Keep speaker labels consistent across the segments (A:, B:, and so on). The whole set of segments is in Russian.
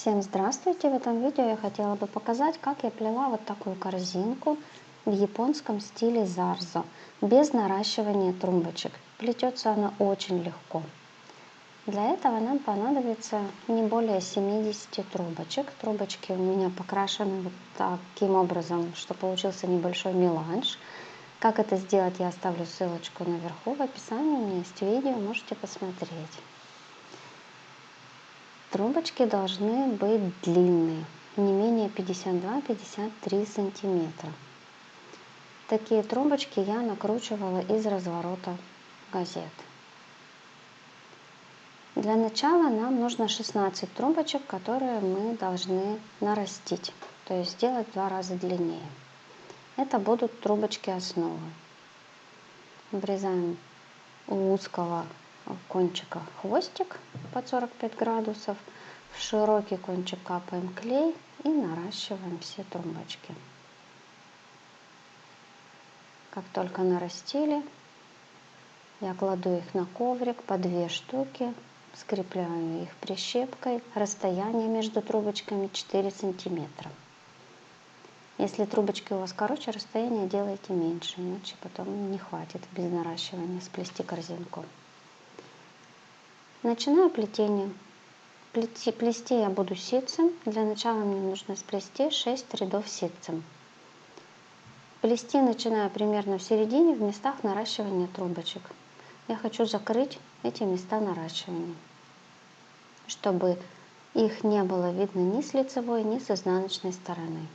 A: Всем здравствуйте! В этом видео я хотела бы показать, как я плела вот такую корзинку в японском стиле зарзо, без наращивания трубочек. Плетется она очень легко. Для этого нам понадобится не более 70 трубочек. Трубочки у меня покрашены вот таким образом, что получился небольшой меланж. Как это сделать, я оставлю ссылочку наверху в описании. У меня есть видео, можете посмотреть. Трубочки должны быть длинные, не менее 52-53 сантиметра. Такие трубочки я накручивала из разворота газет. Для начала нам нужно 16 трубочек, которые мы должны нарастить, то есть сделать в 2 раза длиннее. Это будут трубочки основы. Обрезаем у узкого кончика хвостик под 45 градусов, в широкий кончик капаем клей и наращиваем все трубочки. Как только нарастили, я кладу их на коврик по 2 штуки, скрепляю их прищепкой. Расстояние между трубочками 4 сантиметра. Если трубочки у вас короче, расстояние делайте меньше, иначе потом не хватит без наращивания сплести корзинку. Начинаю плетение. Плести я буду ситцем. Для начала мне нужно сплести 6 рядов ситцем. Плести начинаю примерно в середине, в местах наращивания трубочек. Я хочу закрыть эти места наращивания, чтобы их не было видно ни с лицевой, ни с изнаночной стороны.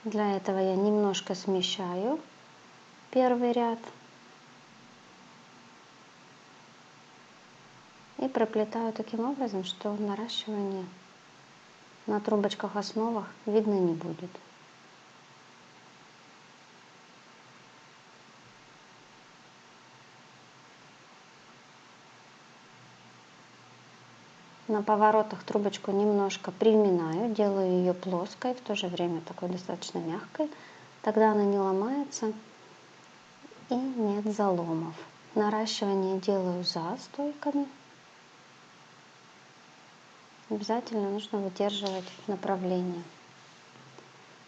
A: Для этого я немножко смещаю первый ряд и проплетаю таким образом, что наращивание на трубочках основах видно не будет. На поворотах трубочку немножко приминаю, делаю ее плоской, в то же время такой достаточно мягкой. Тогда она не ломается и нет заломов. Наращивание делаю за стойками. Обязательно нужно выдерживать направление.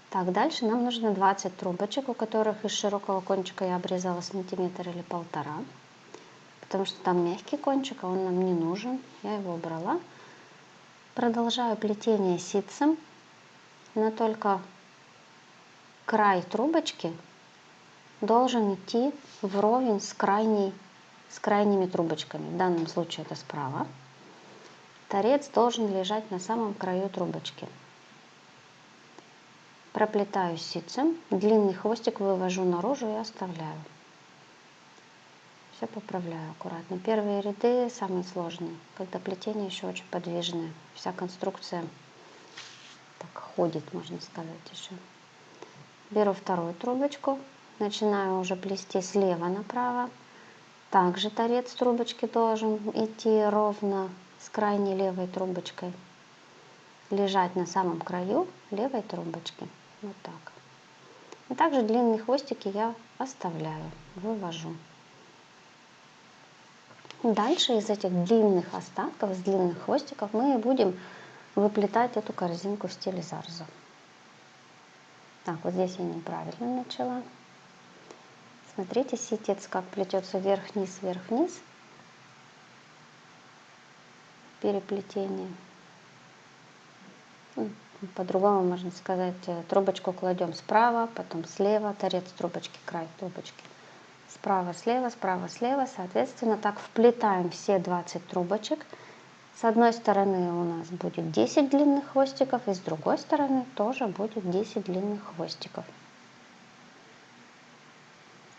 A: Так, дальше нам нужно 20 трубочек, у которых из широкого кончика я обрезала сантиметр или 1,5, потому что там мягкий кончик, а он нам не нужен. Я его убрала. Продолжаю плетение ситцем, но только край трубочки должен идти вровень с крайними трубочками. В данном случае это справа. Торец должен лежать на самом краю трубочки. Проплетаю ситцем, длинный хвостик вывожу наружу и оставляю. Все поправляю аккуратно. Первые ряды самые сложные, когда плетение еще очень подвижное. Вся конструкция так ходит, можно сказать, еще. Беру вторую трубочку, начинаю уже плести слева направо. Также торец трубочки должен идти ровно с крайней левой трубочкой, лежать на самом краю левой трубочки. Вот так. И также длинные хвостики я оставляю, вывожу. Дальше из этих длинных остатков, из длинных хвостиков мы будем выплетать эту корзинку в стиле зарзо. Так, вот здесь я неправильно начала. Смотрите, ситец как плетется вверх-вниз, вверх-вниз. Переплетение. По-другому можно сказать, трубочку кладем справа, потом слева, торец трубочки, край трубочки. Справа, слева, соответственно, так вплетаем все 20 трубочек. С одной стороны у нас будет 10 длинных хвостиков, и с другой стороны тоже будет 10 длинных хвостиков.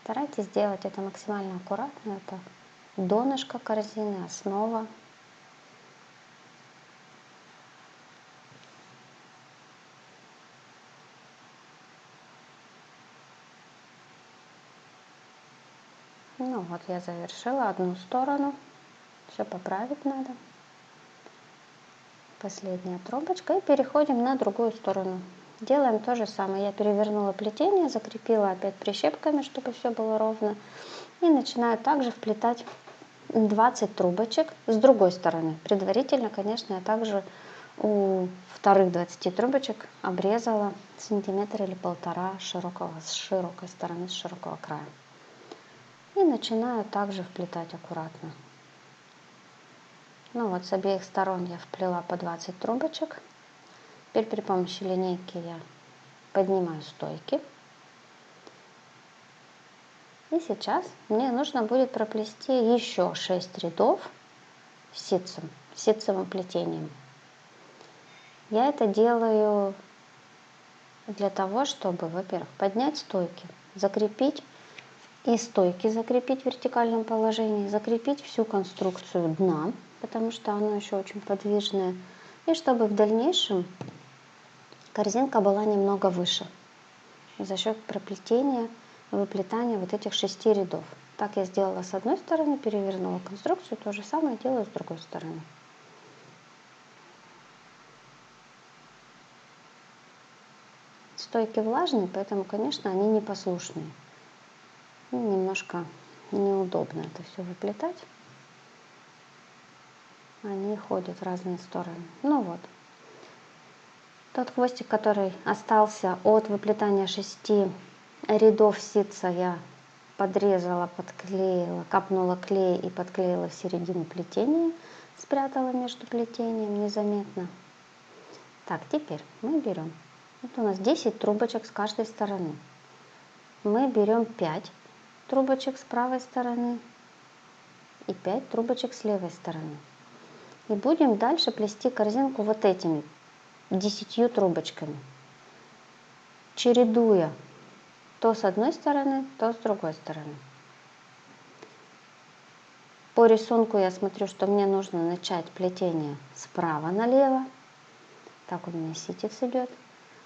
A: Старайтесь сделать это максимально аккуратно. Это донышко корзины, основа. Ну вот, я завершила одну сторону. Все поправить надо. Последняя трубочка. И переходим на другую сторону. Делаем то же самое. Я перевернула плетение, закрепила опять прищепками, чтобы все было ровно. И начинаю также вплетать 20 трубочек с другой стороны. Предварительно, конечно, я также у вторых 20 трубочек обрезала сантиметр или полтора с широкой стороны, с широкого края. И начинаю также вплетать аккуратно. Ну вот, с обеих сторон я вплела по 20 трубочек. Теперь при помощи линейки я поднимаю стойки. И сейчас мне нужно будет проплести еще 6 рядов ситцевым плетением. Я это делаю для того, чтобы, во-первых, поднять стойки, закрепить и стойки закрепить в вертикальном положении, закрепить всю конструкцию дна, потому что оно еще очень подвижное, и чтобы в дальнейшем корзинка была немного выше за счет проплетения, выплетания вот этих 6 рядов. Так я сделала с одной стороны, перевернула конструкцию, то же самое делаю с другой стороны. Стойки влажные, поэтому, конечно, они непослушные. Немножко неудобно это все выплетать. Они ходят в разные стороны. Ну вот. Тот хвостик, который остался от выплетания 6 рядов ситца, я подрезала, подклеила, капнула клей и подклеила в середину плетения, спрятала между плетением незаметно. Так, теперь мы берем, вот у нас 10 трубочек с каждой стороны. Мы берем 5 трубочек с правой стороны и 5 трубочек с левой стороны. И будем дальше плести корзинку вот этими 10 трубочками, чередуя то с одной стороны, то с другой стороны. По рисунку я смотрю, что мне нужно начать плетение справа налево. Так у меня ситец идет.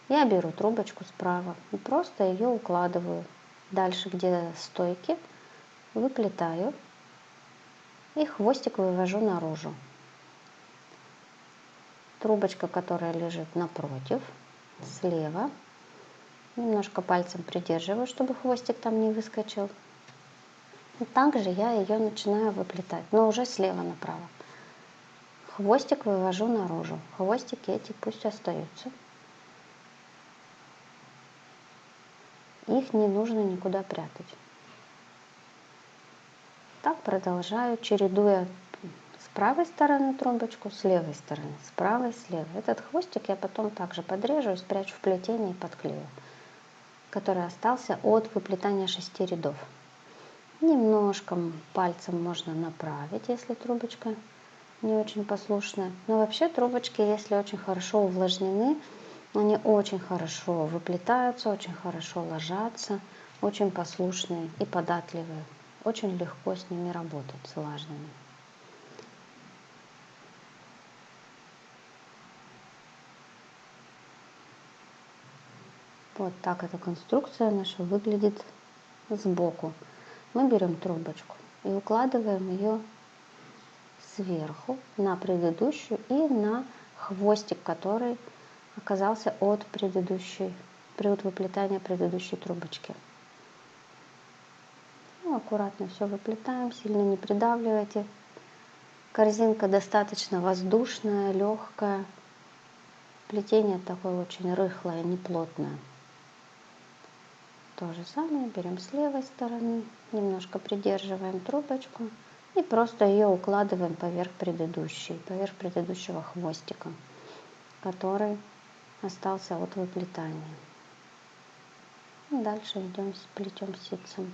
A: Я беру трубочку справа и просто ее укладываю. Дальше, где стойки, выплетаю и хвостик вывожу наружу. Трубочка, которая лежит напротив, слева. Немножко пальцем придерживаю, чтобы хвостик там не выскочил. И также я ее начинаю выплетать, но уже слева направо. Хвостик вывожу наружу. Хвостики эти пусть остаются. Их не нужно никуда прятать. Так продолжаю, чередуя с правой стороны трубочку, с левой стороны, с правой, с левой. Этот хвостик я потом также подрежу и спрячу в плетение и подклею, который остался от выплетания 6 рядов. Немножко пальцем можно направить, если трубочка не очень послушная. Но вообще трубочки, если очень хорошо увлажнены, они очень хорошо выплетаются, очень хорошо ложатся, очень послушные и податливые. Очень легко с ними работать, с влажными. Вот так эта конструкция наша выглядит сбоку. Мы берем трубочку и укладываем ее сверху на предыдущую и на хвостик, который оказался от выплетания предыдущей трубочки. Ну, аккуратно все выплетаем, сильно не придавливайте. Корзинка достаточно воздушная, легкая. Плетение такое очень рыхлое, неплотное. То же самое берем с левой стороны, немножко придерживаем трубочку и просто ее укладываем поверх предыдущего хвостика, который остался от выплетания. И дальше идем плетем ситцем.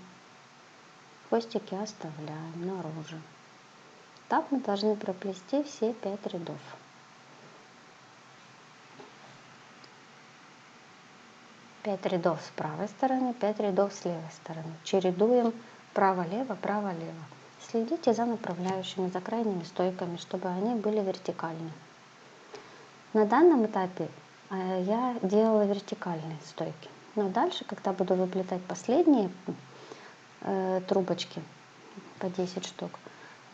A: Хвостики оставляем наружу. Так мы должны проплести все 5 рядов. Пять рядов с правой стороны, 5 рядов с левой стороны. Чередуем право-лево, право-лево. Следите за направляющими, за крайними стойками, чтобы они были вертикальны. На данном этапе я делала вертикальные стойки. Но дальше, когда буду выплетать последние трубочки, по 10 штук,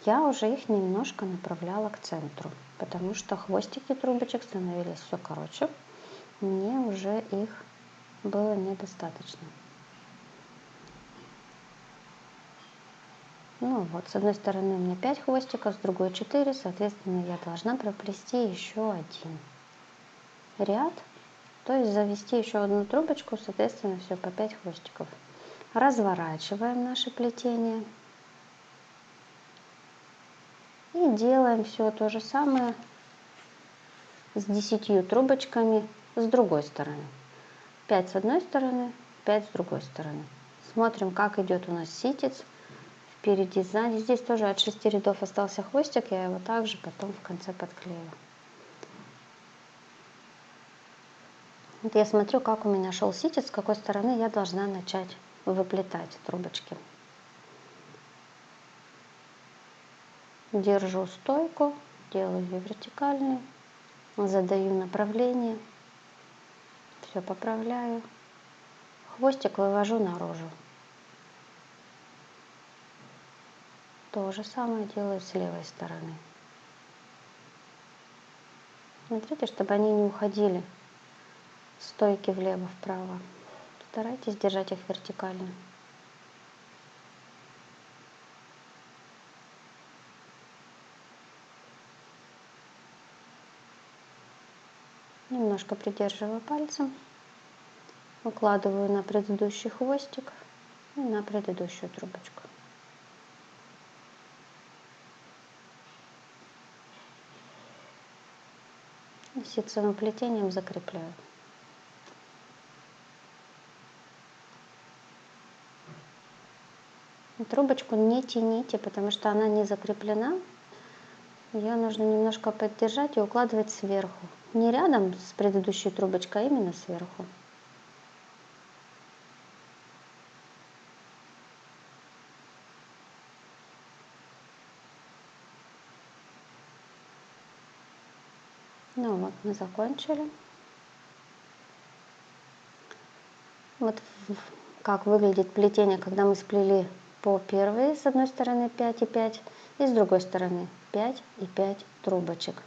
A: я уже их немножко направляла к центру, потому что хвостики трубочек становились все короче. мне уже их было недостаточно. Ну вот, с одной стороны у меня 5 хвостиков, с другой 4, соответственно, я должна проплести еще один ряд, то есть завести еще одну трубочку, соответственно, все по 5 хвостиков. Разворачиваем наше плетение и делаем все то же самое с 10 трубочками с другой стороны. 5 с одной стороны, 5 с другой стороны. Смотрим, как идет у нас ситец. Впереди, сзади. Здесь тоже от 6 рядов остался хвостик, я его также потом в конце подклею. Вот я смотрю, как у меня шел ситец, с какой стороны я должна начать выплетать трубочки. Держу стойку, делаю ее вертикальную, задаю направление, все поправляю. Хвостик вывожу наружу. То же самое делаю с левой стороны. Смотрите, чтобы они не уходили стойки влево-вправо. Старайтесь держать их вертикально. Немножко придерживаю пальцем, укладываю на предыдущий хвостик и на предыдущую трубочку. И ситцевым плетением закрепляю. Трубочку не тяните, потому что она не закреплена. Ее нужно немножко поддержать и укладывать сверху. Не рядом с предыдущей трубочкой, а именно сверху. Ну вот, мы закончили. Вот как выглядит плетение, когда мы сплели по первой, с одной стороны 5 и 5, и с другой стороны 5 и 5 трубочек.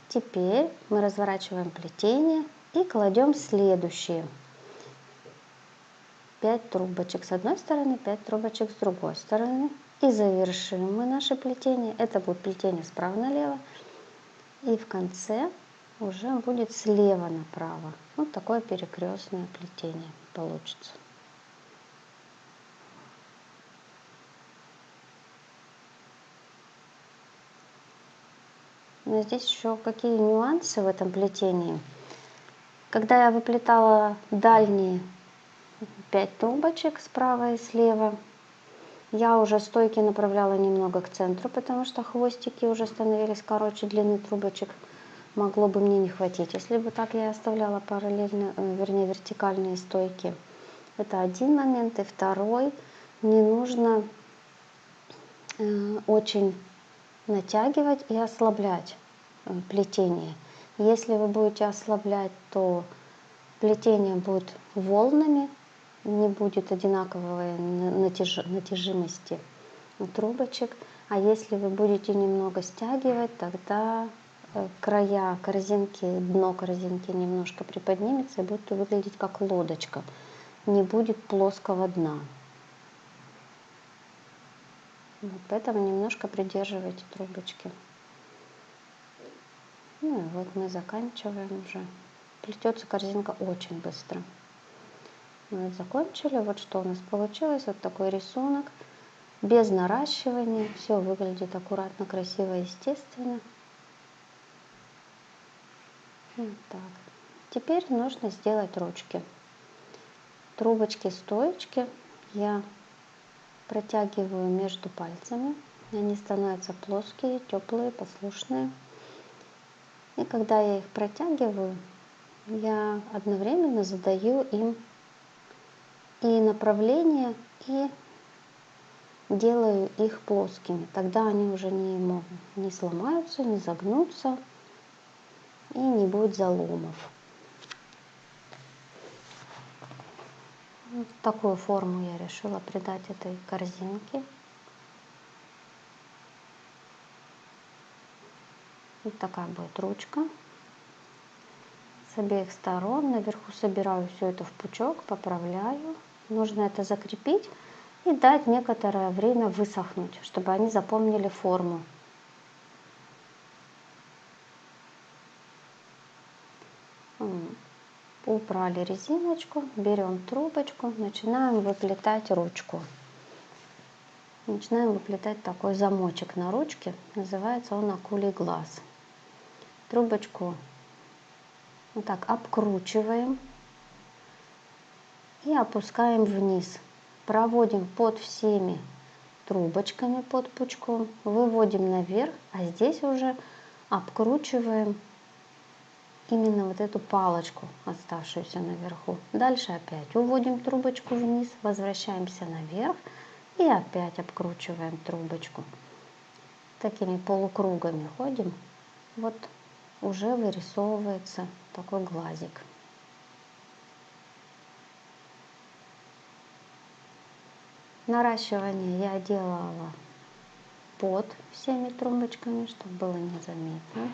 A: Теперь мы разворачиваем плетение и кладем следующие 5 трубочек с одной стороны, 5 трубочек с другой стороны. И завершим мы наше плетение. Это будет плетение справа налево. И в конце уже будет слева направо. Вот такое перекрестное плетение получится. Но здесь еще какие нюансы в этом плетении. Когда я выплетала дальние 5 трубочек справа и слева, я уже стойки направляла немного к центру, потому что хвостики уже становились короче длины трубочек. Могло бы мне не хватить, если бы так я оставляла параллельно, вернее вертикальные стойки. Это один момент. И второй, не нужно очень натягивать и ослаблять плетение. Если вы будете ослаблять, то плетение будет волнами, не будет одинаковой натяжимости трубочек. А если вы будете немного стягивать, тогда края корзинки, дно корзинки немножко приподнимется и будет выглядеть как лодочка. Не будет плоского дна. Вот поэтому немножко придерживайте трубочки. Ну и вот мы заканчиваем уже. Плетется корзинка очень быстро. Мы закончили. Вот что у нас получилось. Вот такой рисунок. Без наращивания. Все выглядит аккуратно, красиво, естественно. Вот так. Теперь нужно сделать ручки. Трубочки, стоечки я протягиваю между пальцами. Они становятся плоские, теплые, послушные. И когда я их протягиваю, я одновременно задаю им и направление, и делаю их плоскими. Тогда они уже не сломаются, не загнутся и не будет заломов. Вот такую форму я решила придать этой корзинке. Вот такая будет ручка. с обеих сторон. Наверху собираю все это в пучок, поправляю. Нужно это закрепить и дать некоторое время высохнуть, чтобы они запомнили форму. Убрали резиночку, берем трубочку, начинаем выплетать ручку. Начинаем выплетать такой замочек на ручке, называется он акулий глаз. Трубочку вот так обкручиваем и опускаем вниз. Проводим под всеми трубочками, под пучком, выводим наверх, а здесь уже обкручиваем именно вот эту палочку, оставшуюся наверху. Дальше опять уводим трубочку вниз, возвращаемся наверх и опять обкручиваем трубочку. Такими полукругами ходим. Вот уже вырисовывается такой глазик. Наращивание я делала под всеми трубочками, чтобы было незаметно.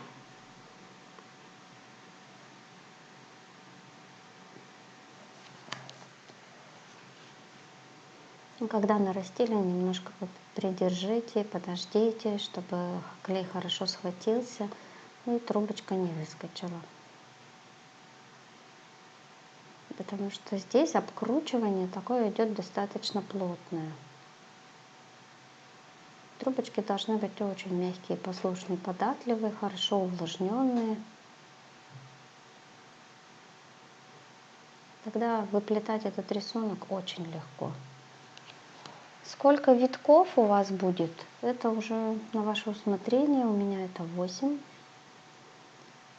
A: Когда нарастили, немножко придержите, подождите, чтобы клей хорошо схватился и трубочка не выскочила. Потому что здесь обкручивание такое идет достаточно плотное. Трубочки должны быть очень мягкие, послушные, податливые, хорошо увлажненные. Тогда выплетать этот рисунок очень легко. Сколько витков у вас будет, это уже на ваше усмотрение. У меня это 8.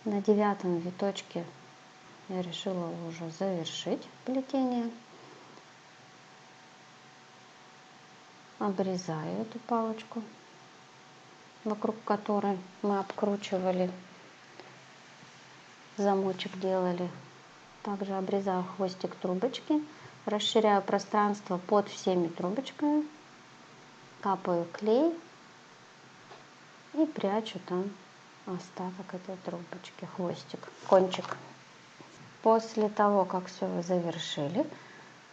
A: На 9-м виточке я решила уже завершить плетение. Обрезаю эту палочку, вокруг которой мы обкручивали, замочек делали. Также обрезаю хвостик трубочки, расширяю пространство под всеми трубочками, капаю клей и прячу там остаток этой трубочки, хвостик, кончик. После того, как все вы завершили,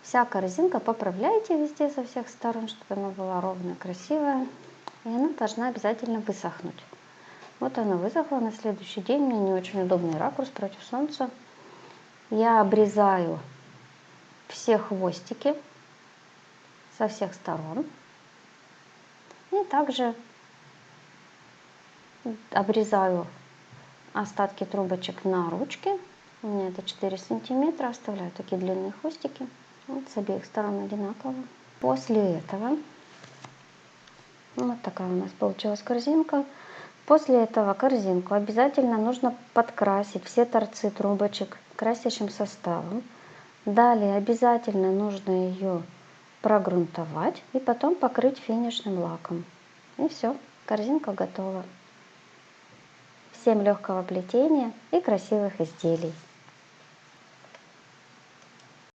A: вся корзинка поправляйте везде со всех сторон, чтобы она была ровная, красивая. И она должна обязательно высохнуть. Вот она высохла. На следующий день, у меня не очень удобный ракурс против солнца. Я обрезаю все хвостики со всех сторон. И также обрезаю остатки трубочек на ручке. У меня это 4 сантиметра. Оставляю такие длинные хвостики. Вот с обеих сторон одинаково. После этого, вот такая у нас получилась корзинка. После этого корзинку обязательно нужно подкрасить все торцы трубочек красящим составом. Далее обязательно нужно ее прогрунтовать и потом покрыть финишным лаком. И все, корзинка готова. Всем легкого плетения и красивых изделий!